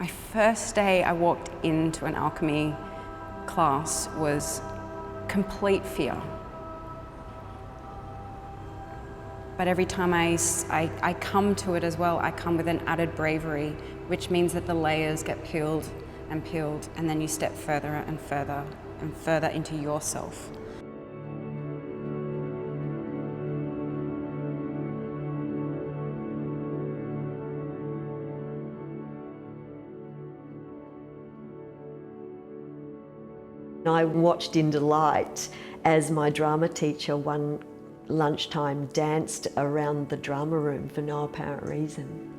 My first day I walked into an alchemy class was complete fear. But every time I come to it as well, I come with an added bravery, which means that the layers get peeled, and then you step further and further and further into yourself. I watched in delight as my drama teacher one lunchtime danced around the drama room for no apparent reason.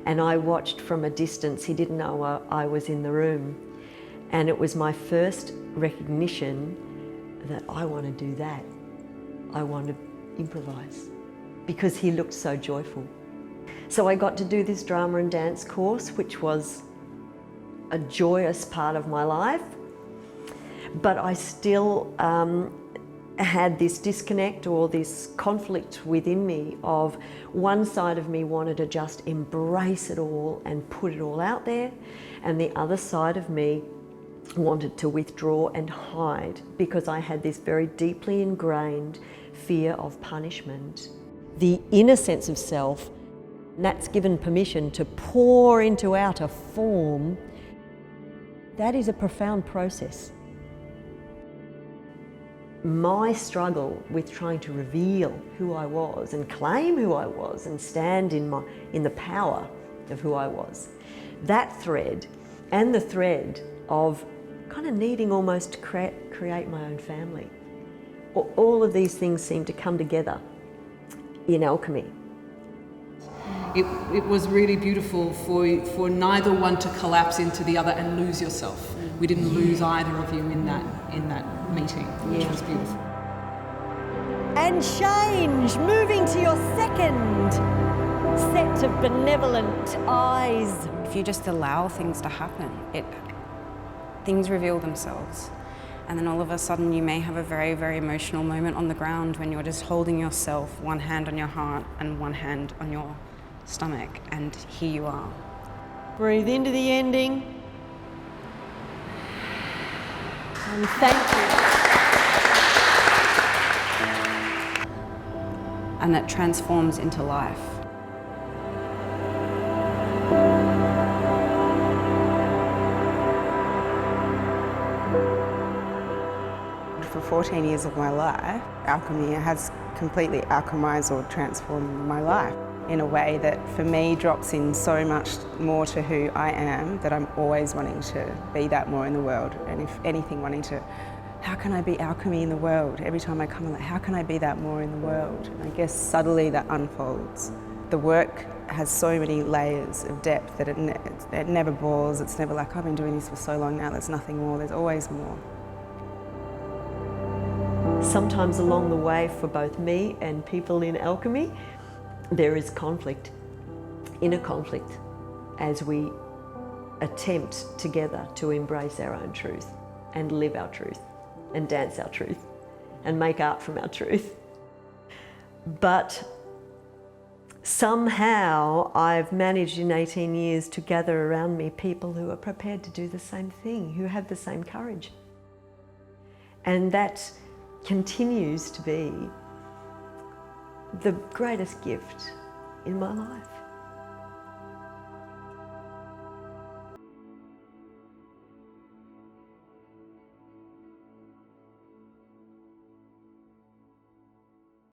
And I watched from a distance. He didn't know I was in the room. And it was my first recognition that I want to do that. I want to improvise, because he looked so joyful. So I got to do this drama and dance course, which was a joyous part of my life. But I still had this disconnect or this conflict within me of one side of me wanted to just embrace it all and put it all out there, and the other side of me wanted to withdraw and hide, because I had this very deeply ingrained fear of punishment. The inner sense of self, that's given permission to pour into outer form. That is a profound process. My struggle with trying to reveal who I was and claim who I was and stand in the power of who I was, that thread, and the thread of kind of needing almost to create my own family, all of these things seem to come together in alchemy. It was really beautiful for neither one to collapse into the other and lose yourself. We didn't lose either of you in that meeting, which was beautiful. And change, moving to your second set of benevolent eyes. If you just allow things to happen, things reveal themselves. And then all of a sudden you may have a very, very emotional moment on the ground when you're just holding yourself, one hand on your heart and one hand on your stomach, and here you are. Breathe into the ending. And thank you. And that transforms into life. For 14 years of my life, alchemy has completely alchemized or transformed my life in a way that for me drops in so much more to who I am, that I'm always wanting to be that more in the world. And if anything, wanting to, how can I be alchemy in the world? Every time I come, I'm like, how can I be that more in the world? And I guess subtly that unfolds. The work has so many layers of depth that it never bores. It's never like, I've been doing this for so long now, there's nothing more. There's always more. Sometimes along the way, for both me and people in alchemy, there is conflict, inner conflict, as we attempt together to embrace our own truth and live our truth and dance our truth and make art from our truth. But somehow I've managed in 18 years to gather around me people who are prepared to do the same thing, who have the same courage. And that continues to be the greatest gift in my life.